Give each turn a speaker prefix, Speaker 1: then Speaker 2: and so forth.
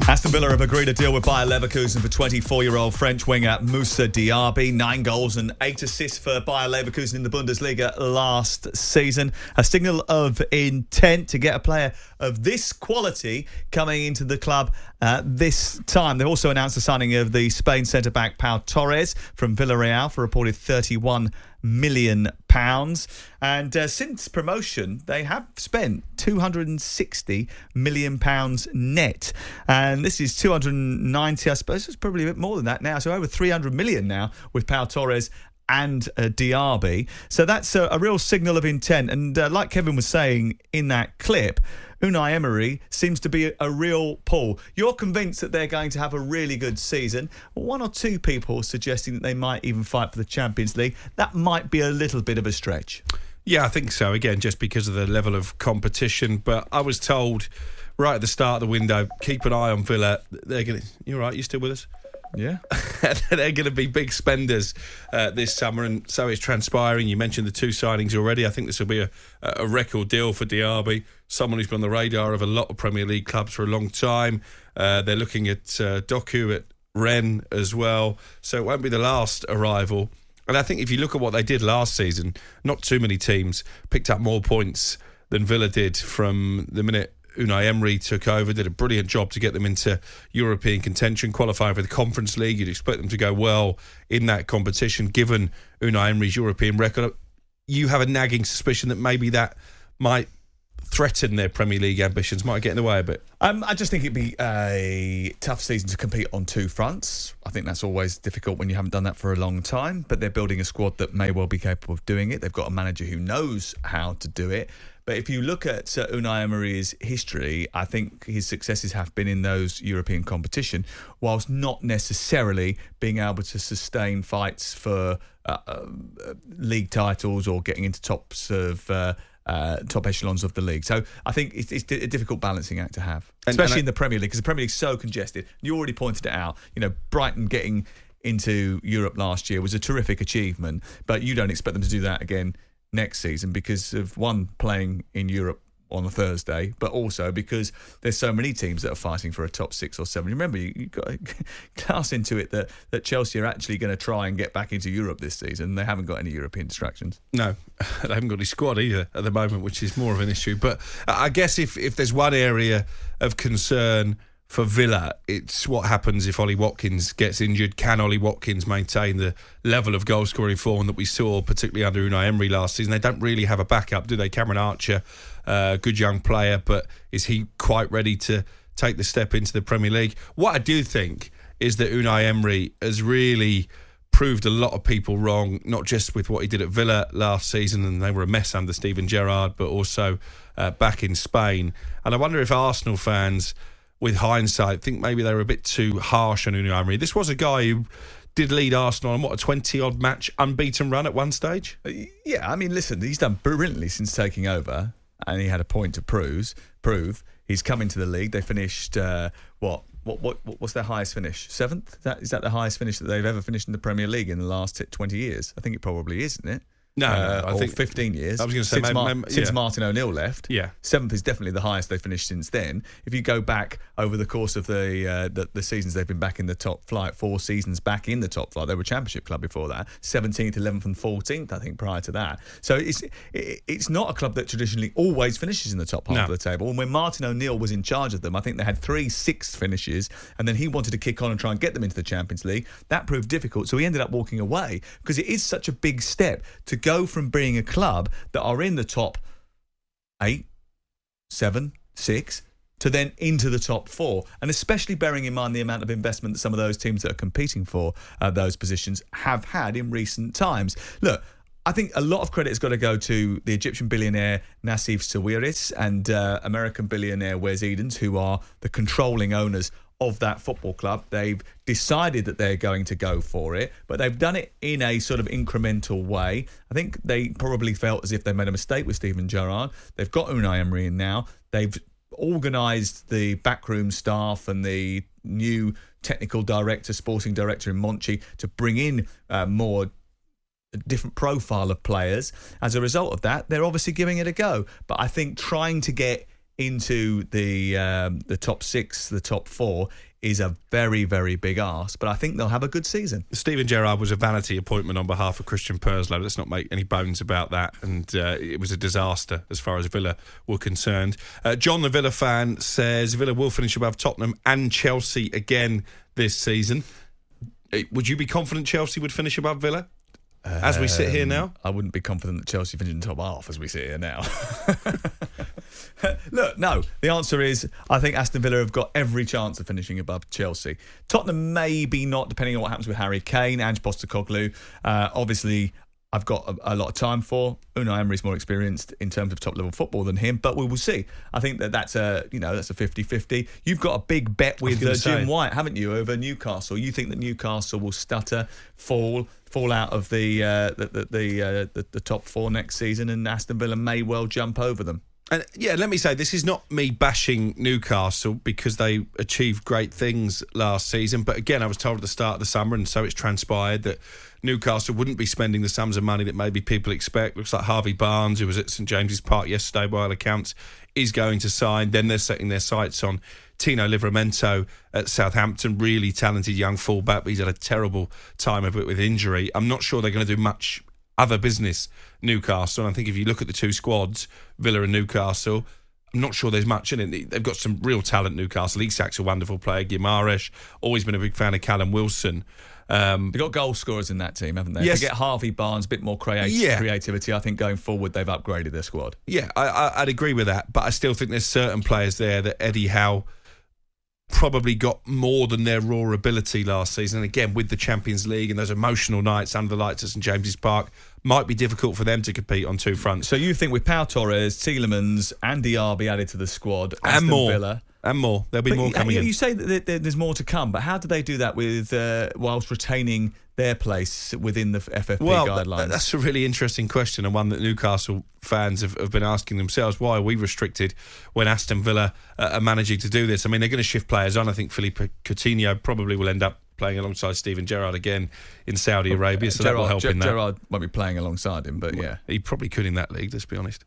Speaker 1: Aston Villa have agreed a deal with Bayer Leverkusen for 24-year-old French winger Moussa Diaby. 9 goals and 8 assists for Bayer Leverkusen in the Bundesliga last season. A signal of intent to get a player of this quality coming into the club this time. They've also announced the signing of the Spain centre-back Pau Torres from Villarreal for a reported £31 million. And since promotion, they have spent £260 million net. And this is 290, I suppose it's probably a bit more than that now. So over 300 million now with Pau Torres and Diaby. So that's a real signal of intent. And like Kevin was saying in that clip, Unai Emery seems to be a real pull. You're convinced that they're going to have a really good season. One or two people suggesting that they might even fight for the Champions League. That might be a little bit of a stretch.
Speaker 2: Yeah, I think so. Again, just because of the level of competition. But I was told right at the start of the window, keep an eye on Villa. They're going to... You all right? You still with us?
Speaker 1: Yeah.
Speaker 2: They're going to be big spenders this summer, and so it's transpiring. You mentioned the 2 signings already. I think this will be a record deal for Diaby, someone who's been on the radar of a lot of Premier League clubs for a long time. They're looking at Doku at Rennes as well, so it won't be the last arrival. And I think if you look at what they did last season, not too many teams picked up more points than Villa did from the minute Unai Emery took over. Did a brilliant job to get them into European contention, qualifying for the Conference League. You'd expect them to go well in that competition, given Unai Emery's European record. You have a nagging suspicion that maybe that might threaten their Premier League ambitions, might get in the way a bit.
Speaker 1: I just think it'd be a tough season to compete on 2 fronts. I think that's always difficult when you haven't done that for a long time, but they're building a squad that may well be capable of doing it. They've got a manager who knows how to do it. But if you look at Unai Emery's history, I think his successes have been in those European competition, whilst not necessarily being able to sustain fights for league titles or getting into top echelons of the league. So I think it's a difficult balancing act to have, especially in the Premier League, because the Premier League's so congested. You already pointed it out. You know, Brighton getting into Europe last year was a terrific achievement, but you don't expect them to do that again next season because of one, playing in Europe on a Thursday, but also because there's so many teams that are fighting for a top 6 or 7. Remember, you've got to class into it that Chelsea are actually going to try and get back into Europe this season. They haven't got any European distractions. No,
Speaker 2: they haven't got any squad either at the moment, which is more of an issue. But I guess if there's one area of concern for Villa, it's what happens if Ollie Watkins gets injured. Can Ollie Watkins maintain the level of goal-scoring form that we saw, particularly under Unai Emery last season? They don't really have a backup, do they? Cameron Archer, good young player, but is he quite ready to take the step into the Premier League? What I do think is that Unai Emery has really proved a lot of people wrong, not just with what he did at Villa last season, and they were a mess under Steven Gerrard, but also back in Spain. And I wonder if Arsenal fans, with hindsight, think maybe they were a bit too harsh on Unai Emery. This was a guy who did lead Arsenal on, a 20-odd match unbeaten run at one stage?
Speaker 1: Yeah, I mean, listen, he's done brilliantly since taking over, and he had a point to prove. He's come into the league. They finished, what's their highest finish? 7th? Is that the highest finish that they've ever finished in the Premier League in the last 20 years? I think it probably is, isn't it?
Speaker 2: No, I think
Speaker 1: 15 years.
Speaker 2: I was going to say
Speaker 1: since Martin O'Neill left.
Speaker 2: Yeah,
Speaker 1: 7th is definitely the highest they've finished since then. If you go back over the course of the seasons they've been back in the top flight, 4 seasons back in the top flight, they were a Championship club before that. 17th, 11th, and 14th, I think, prior to that. So it's not a club that traditionally always finishes in the top half of the table. And when Martin O'Neill was in charge of them, I think they had 3 6th finishes, and then he wanted to kick on and try and get them into the Champions League. That proved difficult, so he ended up walking away because it is such a big step to go from being a club that are in the top 8, 7, 6 to then into the top 4, and especially bearing in mind the amount of investment that some of those teams that are competing for those positions have had in recent times. Look, I think a lot of credit has got to go to the Egyptian billionaire Nassif Sawiris and American billionaire Wes Edens, who are the controlling owners of that football club. They've decided that they're going to go for it, but they've done it in a sort of incremental way. I think they probably felt as if they made a mistake with Steven Gerrard. They've got Unai Emery in now. They've organised the backroom staff and the new technical director, sporting director in Monchi to bring in more different profile of players. As a result of that, they're obviously giving it a go. But I think trying to get into the top 6, the top 4 is a very, very big ask, but I think they'll have a good season.
Speaker 2: Steven Gerrard was a vanity appointment on behalf of Christian Purslow. Let's not make any bones about that. And it was a disaster as far as Villa were concerned. John, the Villa fan, says Villa will finish above Tottenham and Chelsea again this season. Would you be confident Chelsea would finish above Villa as we sit here now?
Speaker 1: I wouldn't be confident that Chelsea finish in the top half as we sit here now. Look, no. The answer is I think Aston Villa have got every chance of finishing above Chelsea. Tottenham maybe not, depending on what happens with Harry Kane, Ange Postecoglou. Obviously, I've got a lot of time for. Unai Emery's more experienced in terms of top-level football than him, but we will see. I think that's a 50-50. You've got a big bet with Jim White, haven't you, over Newcastle? You think that Newcastle will stutter, fall out of the top 4 next season, and Aston Villa may well jump over them.
Speaker 2: And yeah, let me say, this is not me bashing Newcastle because they achieved great things last season. But again, I was told at the start of the summer, and so it's transpired, that Newcastle wouldn't be spending the sums of money that maybe people expect. Looks like Harvey Barnes, who was at St James's Park yesterday by all accounts, is going to sign. Then they're setting their sights on Tino Livramento at Southampton, really talented young fullback, but he's had a terrible time of it with injury. I'm not sure they're going to do much other business, Newcastle. And I think if you look at the two squads, Villa and Newcastle, I'm not sure there's much in it. They've got some real talent, Newcastle. Isak's a wonderful player. Guimaraes, always been a big fan of Callum Wilson.
Speaker 1: They've got goal scorers in that team, haven't they?
Speaker 2: Yes.
Speaker 1: They get Harvey Barnes, a bit more creativity. I think going forward, they've upgraded their squad.
Speaker 2: Yeah, I'd agree with that. But I still think there's certain players there that Eddie Howe probably got more than their raw ability last season. And again, with the Champions League and those emotional nights under the lights at St James's Park, might be difficult for them to compete on two fronts.
Speaker 1: So you think with Pau Torres, Tielemans and Diaby added to the squad, Aston Villa...
Speaker 2: And more. There'll be more coming in.
Speaker 1: You say that there's more to come, but how do they do that with whilst retaining their place within the FFP guidelines?
Speaker 2: That's a really interesting question, and one that Newcastle fans have been asking themselves. Why are we restricted when Aston Villa are managing to do this? I mean, they're going to shift players on. I think Philippe Coutinho probably will end up playing alongside Steven Gerrard again in Saudi Arabia, so that will help in that.
Speaker 1: Gerrard won't be playing alongside him, but yeah.
Speaker 2: He probably could in that league, let's be honest.